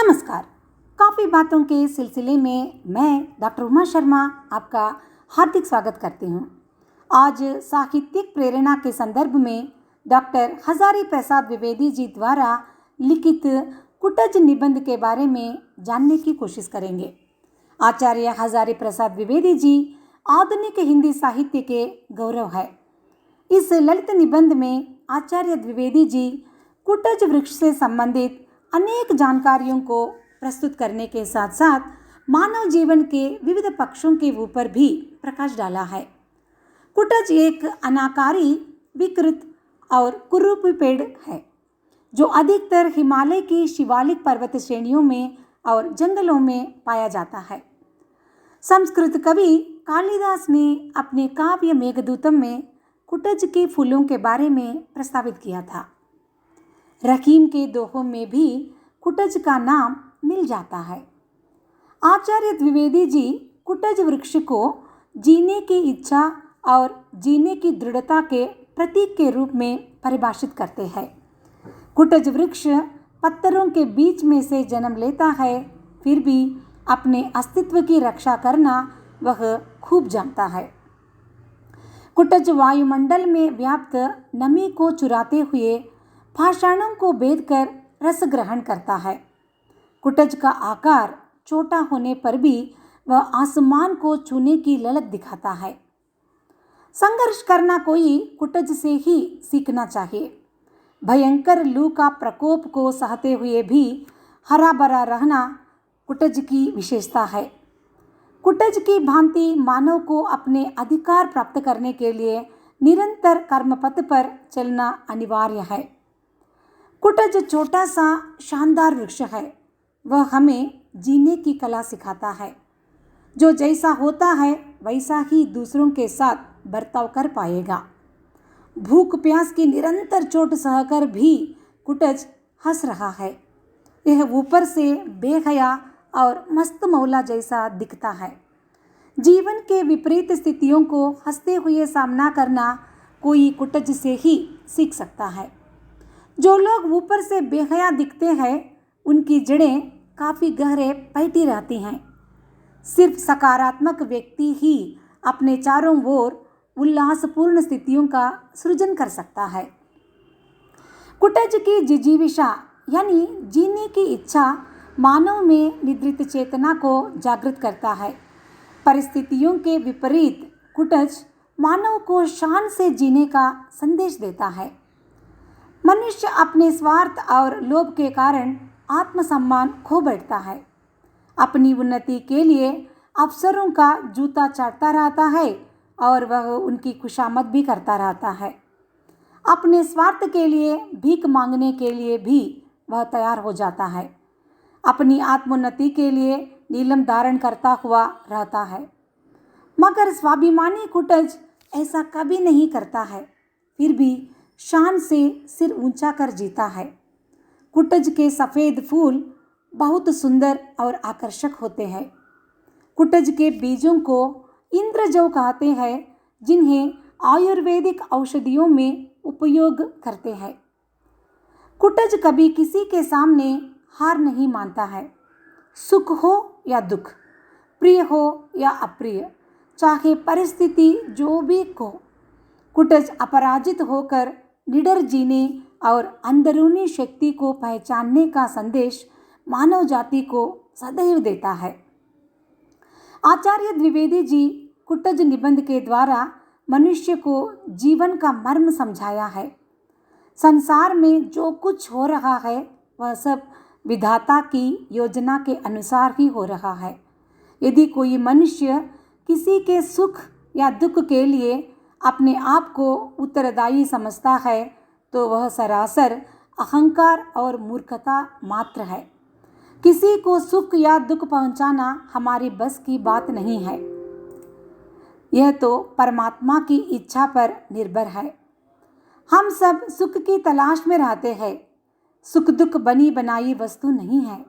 नमस्कार। काफ़ी बातों के सिलसिले में मैं डॉक्टर उमा शर्मा आपका हार्दिक स्वागत करती हूँ। आज साहित्यिक प्रेरणा के संदर्भ में डॉक्टर हजारी प्रसाद द्विवेदी जी द्वारा लिखित कुटज निबंध के बारे में जानने की कोशिश करेंगे। आचार्य हजारी प्रसाद द्विवेदी जी आधुनिक हिंदी साहित्य के गौरव है। इस ललित निबंध में आचार्य द्विवेदी जी कुटज वृक्ष से संबंधित अनेक जानकारियों को प्रस्तुत करने के साथ साथ मानव जीवन के विविध पक्षों के ऊपर भी प्रकाश डाला है। कुटज एक अनाकारी, विकृत और कुरूप पेड़ है जो अधिकतर हिमालय की शिवालिक पर्वत श्रेणियों में और जंगलों में पाया जाता है। संस्कृत कवि कालिदास ने अपने काव्य मेघदूतम में कुटज के फूलों के बारे में प्रस्तावित किया था। रकीम के दोहों में भी कुटज का नाम मिल जाता है। आचार्य द्विवेदी जी कुटज वृक्ष को जीने की इच्छा और जीने की दृढ़ता के प्रतीक के रूप में परिभाषित करते हैं। कुटज वृक्ष पत्थरों के बीच में से जन्म लेता है, फिर भी अपने अस्तित्व की रक्षा करना वह खूब जानता है। कुटज वायुमंडल में व्याप्त नमी को चुराते हुए पाषाणों को बेधकर रस ग्रहण करता है। कुटज का आकार छोटा होने पर भी वह आसमान को छूने की ललक दिखाता है। संघर्ष करना कोई कुटज से ही सीखना चाहिए। भयंकर लू का प्रकोप को सहते हुए भी हरा भरा रहना कुटज की विशेषता है। कुटज की भांति मानव को अपने अधिकार प्राप्त करने के लिए निरंतर कर्मपथ पर चलना अनिवार्य है। कुटज छोटा सा शानदार वृक्ष है। वह हमें जीने की कला सिखाता है। जो जैसा होता है वैसा ही दूसरों के साथ बर्ताव कर पाएगा। भूख प्यास की निरंतर चोट सहकर भी कुटज हंस रहा है। यह ऊपर से बेहया और मस्त मौला जैसा दिखता है। जीवन के विपरीत स्थितियों को हंसते हुए सामना करना कोई कुटज से ही सीख सकता है। जो लोग ऊपर से बेहया दिखते हैं उनकी जड़ें काफ़ी गहरे बैठी रहती हैं। सिर्फ सकारात्मक व्यक्ति ही अपने चारों ओर उल्लासपूर्ण स्थितियों का सृजन कर सकता है। कुटज की जिजीविषा यानी जीने की इच्छा मानव में निद्रित चेतना को जागृत करता है। परिस्थितियों के विपरीत कुटज मानव को शान से जीने का संदेश देता है। मनुष्य अपने स्वार्थ और लोभ के कारण आत्मसम्मान खो बैठता है। अपनी उन्नति के लिए अफसरों का जूता चाटता रहता है और वह उनकी खुशामद भी करता रहता है। अपने स्वार्थ के लिए भीख मांगने के लिए भी वह तैयार हो जाता है। अपनी आत्मोन्नति के लिए नीलम धारण करता हुआ रहता है। मगर स्वाभिमानी कुटज ऐसा कभी नहीं करता है, फिर भी शान से सिर ऊंचा कर जीता है। कुटज के सफ़ेद फूल बहुत सुंदर और आकर्षक होते हैं। कुटज के बीजों को इंद्रजौ कहते हैं, जिन्हें आयुर्वेदिक औषधियों में उपयोग करते हैं। कुटज कभी किसी के सामने हार नहीं मानता है। सुख हो या दुख, प्रिय हो या अप्रिय, चाहे परिस्थिति जो भी हो, कुटज अपराजित होकर निडर जीने और अंदरूनी शक्ति को पहचानने का संदेश मानव जाति को सदैव देता है। आचार्य द्विवेदी जी कुटज निबंध के द्वारा मनुष्य को जीवन का मर्म समझाया है। संसार में जो कुछ हो रहा है वह सब विधाता की योजना के अनुसार ही हो रहा है। यदि कोई मनुष्य किसी के सुख या दुख के लिए अपने आप को उत्तरदायी समझता है तो वह सरासर अहंकार और मूर्खता मात्र है। किसी को सुख या दुख पहुंचाना हमारी बस की बात नहीं है। यह तो परमात्मा की इच्छा पर निर्भर है। हम सब सुख की तलाश में रहते हैं। सुख दुख बनी बनाई वस्तु नहीं है।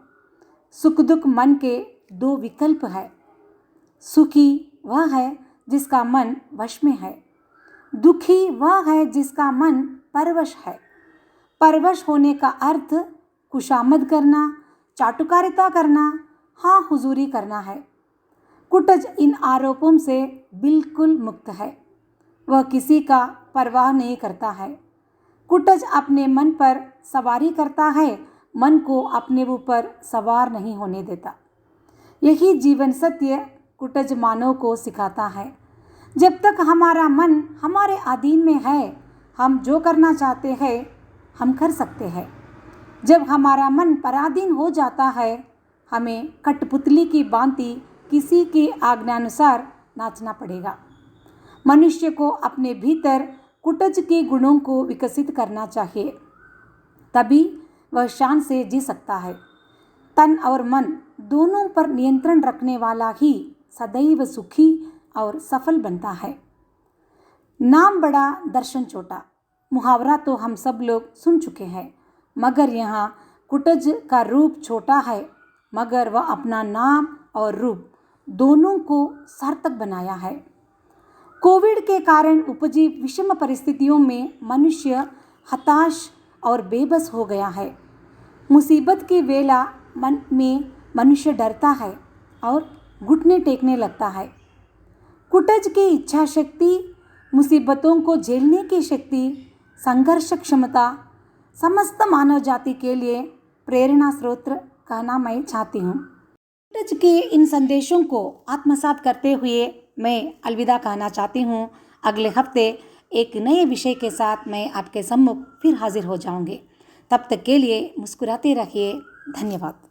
सुख दुख मन के दो विकल्प है। सुखी वह है जिसका मन वश में है। दुखी वह है जिसका मन परवश है। परवश होने का अर्थ खुशामद करना, चाटुकारिता करना, हाँ हुजूरी करना है। कुटज इन आरोपों से बिल्कुल मुक्त है। वह किसी का परवाह नहीं करता है। कुटज अपने मन पर सवारी करता है, मन को अपने ऊपर सवार नहीं होने देता। यही जीवन सत्य कुटज मानव को सिखाता है। जब तक हमारा मन हमारे अधीन में है, हम जो करना चाहते हैं हम कर सकते हैं। जब हमारा मन पराधीन हो जाता है, हमें कठपुतली की भांति किसी की आज्ञानुसार नाचना पड़ेगा। मनुष्य को अपने भीतर कुटज के गुणों को विकसित करना चाहिए, तभी वह शान से जी सकता है। तन और मन दोनों पर नियंत्रण रखने वाला ही सदैव सुखी और सफल बनता है। नाम बड़ा दर्शन छोटा, मुहावरा तो हम सब लोग सुन चुके हैं, मगर यहाँ कुटज का रूप छोटा है, मगर वह अपना नाम और रूप दोनों को सार्थक बनाया है। कोविड के कारण उपजी विषम परिस्थितियों में मनुष्य हताश और बेबस हो गया है। मुसीबत की वेला मन में मनुष्य डरता है और घुटने टेकने लगता है। कुटज की इच्छा शक्ति, मुसीबतों को झेलने की शक्ति, संघर्ष क्षमता समस्त मानव जाति के लिए प्रेरणा स्रोत कहना मैं चाहती हूँ। कुटज के इन संदेशों को आत्मसात करते हुए मैं अलविदा कहना चाहती हूँ। अगले हफ्ते एक नए विषय के साथ मैं आपके सम्मुख फिर हाजिर हो जाऊँगी। तब तक के लिए मुस्कुराते रहिए। धन्यवाद।